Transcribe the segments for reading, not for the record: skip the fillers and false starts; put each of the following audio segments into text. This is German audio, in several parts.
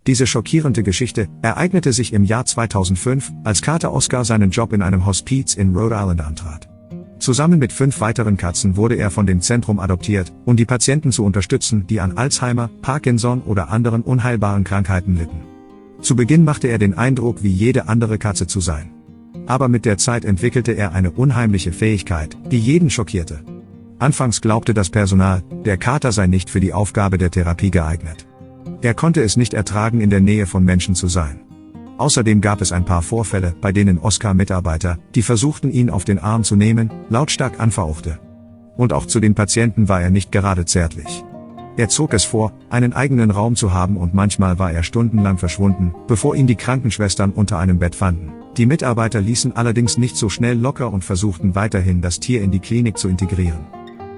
Diese schockierende Geschichte ereignete sich im Jahr 2005, als Kater Oscar seinen Job in einem Hospiz in Rhode Island antrat. Zusammen mit 5 weiteren Katzen wurde er von dem Zentrum adoptiert, um die Patienten zu unterstützen, die an Alzheimer, Parkinson oder anderen unheilbaren Krankheiten litten. Zu Beginn machte er den Eindruck, wie jede andere Katze zu sein. Aber mit der Zeit entwickelte er eine unheimliche Fähigkeit, die jeden schockierte. Anfangs glaubte das Personal, der Kater sei nicht für die Aufgabe der Therapie geeignet. Er konnte es nicht ertragen, in der Nähe von Menschen zu sein. Außerdem gab es ein paar Vorfälle, bei denen Oscar Mitarbeiter, die versuchten, ihn auf den Arm zu nehmen, lautstark anfauchte. Und auch zu den Patienten war er nicht gerade zärtlich. Er zog es vor, einen eigenen Raum zu haben, und manchmal war er stundenlang verschwunden, bevor ihn die Krankenschwestern unter einem Bett fanden. Die Mitarbeiter ließen allerdings nicht so schnell locker und versuchten weiterhin, das Tier in die Klinik zu integrieren.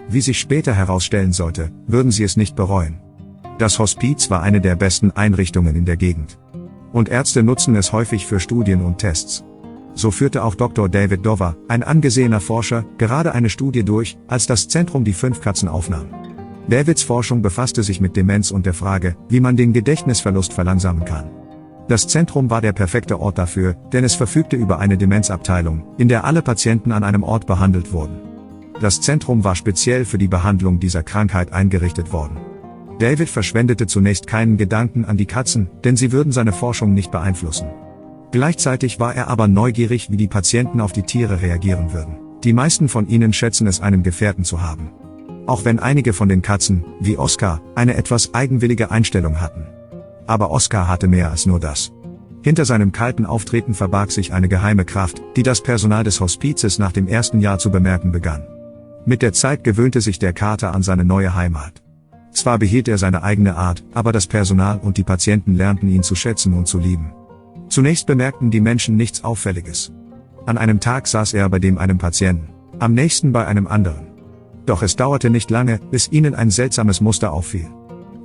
Wie sich später herausstellen sollte, würden sie es nicht bereuen. Das Hospiz war eine der besten Einrichtungen in der Gegend. Und Ärzte nutzen es häufig für Studien und Tests. So führte auch Dr. David Dover, ein angesehener Forscher, gerade eine Studie durch, als das Zentrum die 5 Katzen aufnahm. Davids Forschung befasste sich mit Demenz und der Frage, wie man den Gedächtnisverlust verlangsamen kann. Das Zentrum war der perfekte Ort dafür, denn es verfügte über eine Demenzabteilung, in der alle Patienten an einem Ort behandelt wurden. Das Zentrum war speziell für die Behandlung dieser Krankheit eingerichtet worden. David verschwendete zunächst keinen Gedanken an die Katzen, denn sie würden seine Forschung nicht beeinflussen. Gleichzeitig war er aber neugierig, wie die Patienten auf die Tiere reagieren würden. Die meisten von ihnen schätzen es, einen Gefährten zu haben. Auch wenn einige von den Katzen, wie Oscar, eine etwas eigenwillige Einstellung hatten. Aber Oscar hatte mehr als nur das. Hinter seinem kalten Auftreten verbarg sich eine geheime Kraft, die das Personal des Hospizes nach dem ersten Jahr zu bemerken begann. Mit der Zeit gewöhnte sich der Kater an seine neue Heimat. Zwar behielt er seine eigene Art, aber das Personal und die Patienten lernten ihn zu schätzen und zu lieben. Zunächst bemerkten die Menschen nichts Auffälliges. An einem Tag saß er bei einem Patienten, am nächsten bei einem anderen. Doch es dauerte nicht lange, bis ihnen ein seltsames Muster auffiel.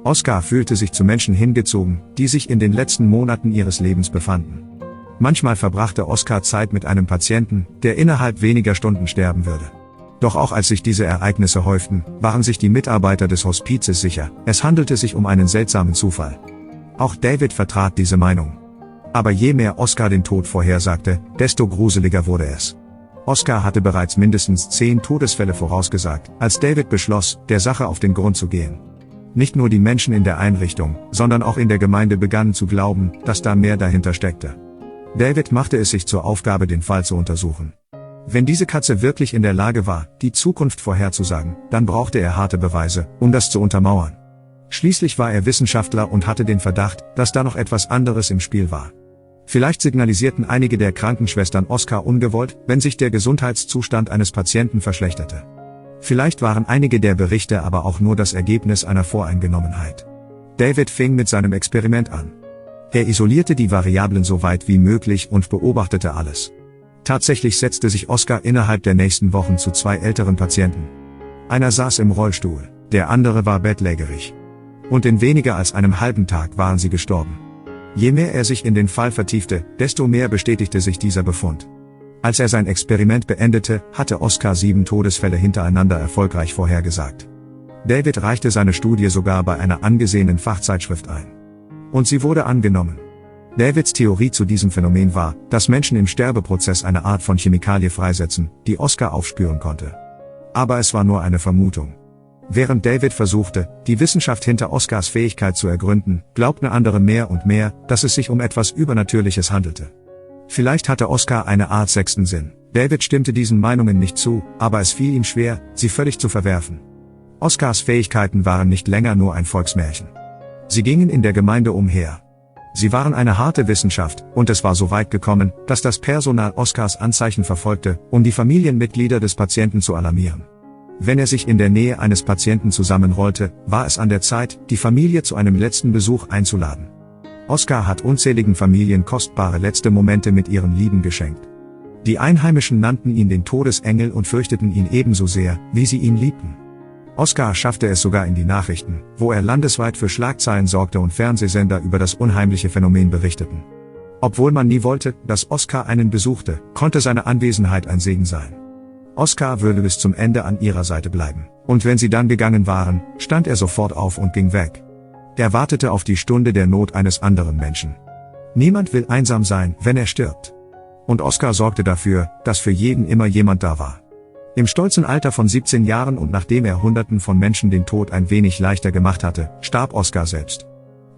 Oscar fühlte sich zu Menschen hingezogen, die sich in den letzten Monaten ihres Lebens befanden. Manchmal verbrachte Oscar Zeit mit einem Patienten, der innerhalb weniger Stunden sterben würde. Doch auch als sich diese Ereignisse häuften, waren sich die Mitarbeiter des Hospizes sicher, es handelte sich um einen seltsamen Zufall. Auch David vertrat diese Meinung. Aber je mehr Oscar den Tod vorhersagte, desto gruseliger wurde es. Oscar hatte bereits mindestens 10 Todesfälle vorausgesagt, als David beschloss, der Sache auf den Grund zu gehen. Nicht nur die Menschen in der Einrichtung, sondern auch in der Gemeinde begannen zu glauben, dass da mehr dahinter steckte. David machte es sich zur Aufgabe, den Fall zu untersuchen. Wenn diese Katze wirklich in der Lage war, die Zukunft vorherzusagen, dann brauchte er harte Beweise, um das zu untermauern. Schließlich war er Wissenschaftler und hatte den Verdacht, dass da noch etwas anderes im Spiel war. Vielleicht signalisierten einige der Krankenschwestern Oscar ungewollt, wenn sich der Gesundheitszustand eines Patienten verschlechterte. Vielleicht waren einige der Berichte aber auch nur das Ergebnis einer Voreingenommenheit. David fing mit seinem Experiment an. Er isolierte die Variablen so weit wie möglich und beobachtete alles. Tatsächlich setzte sich Oscar innerhalb der nächsten Wochen zu 2 älteren Patienten. Einer saß im Rollstuhl, der andere war bettlägerig. Und in weniger als einem halben Tag waren sie gestorben. Je mehr er sich in den Fall vertiefte, desto mehr bestätigte sich dieser Befund. Als er sein Experiment beendete, hatte Oscar 7 Todesfälle hintereinander erfolgreich vorhergesagt. David reichte seine Studie sogar bei einer angesehenen Fachzeitschrift ein. Und sie wurde angenommen. Davids Theorie zu diesem Phänomen war, dass Menschen im Sterbeprozess eine Art von Chemikalie freisetzen, die Oscar aufspüren konnte. Aber es war nur eine Vermutung. Während David versuchte, die Wissenschaft hinter Oscars Fähigkeit zu ergründen, glaubten andere mehr und mehr, dass es sich um etwas Übernatürliches handelte. Vielleicht hatte Oscar eine Art 6. Sinn. David stimmte diesen Meinungen nicht zu, aber es fiel ihm schwer, sie völlig zu verwerfen. Oscars Fähigkeiten waren nicht länger nur ein Volksmärchen. Sie gingen in der Gemeinde umher. Sie waren eine harte Wissenschaft, und es war so weit gekommen, dass das Personal Oscars Anzeichen verfolgte, um die Familienmitglieder des Patienten zu alarmieren. Wenn er sich in der Nähe eines Patienten zusammenrollte, war es an der Zeit, die Familie zu einem letzten Besuch einzuladen. Oscar hat unzähligen Familien kostbare letzte Momente mit ihren Lieben geschenkt. Die Einheimischen nannten ihn den Todesengel und fürchteten ihn ebenso sehr, wie sie ihn liebten. Oscar schaffte es sogar in die Nachrichten, wo er landesweit für Schlagzeilen sorgte und Fernsehsender über das unheimliche Phänomen berichteten. Obwohl man nie wollte, dass Oscar einen besuchte, konnte seine Anwesenheit ein Segen sein. Oscar würde bis zum Ende an ihrer Seite bleiben, und wenn sie dann gegangen waren, stand er sofort auf und ging weg. Er wartete auf die Stunde der Not eines anderen Menschen. Niemand will einsam sein, wenn er stirbt. Und Oscar sorgte dafür, dass für jeden immer jemand da war. Im stolzen Alter von 17 Jahren und nachdem er Hunderten von Menschen den Tod ein wenig leichter gemacht hatte, starb Oscar selbst.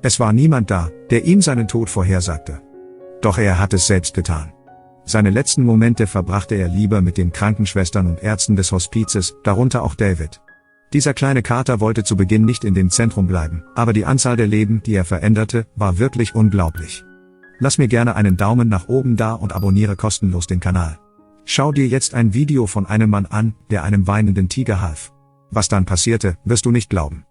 Es war niemand da, der ihm seinen Tod vorhersagte. Doch er hat es selbst getan. Seine letzten Momente verbrachte er lieber mit den Krankenschwestern und Ärzten des Hospizes, darunter auch David. Dieser kleine Kater wollte zu Beginn nicht in dem Zentrum bleiben, aber die Anzahl der Leben, die er veränderte, war wirklich unglaublich. Lass mir gerne einen Daumen nach oben da und abonniere kostenlos den Kanal. Schau dir jetzt ein Video von einem Mann an, der einem weinenden Tiger half. Was dann passierte, wirst du nicht glauben.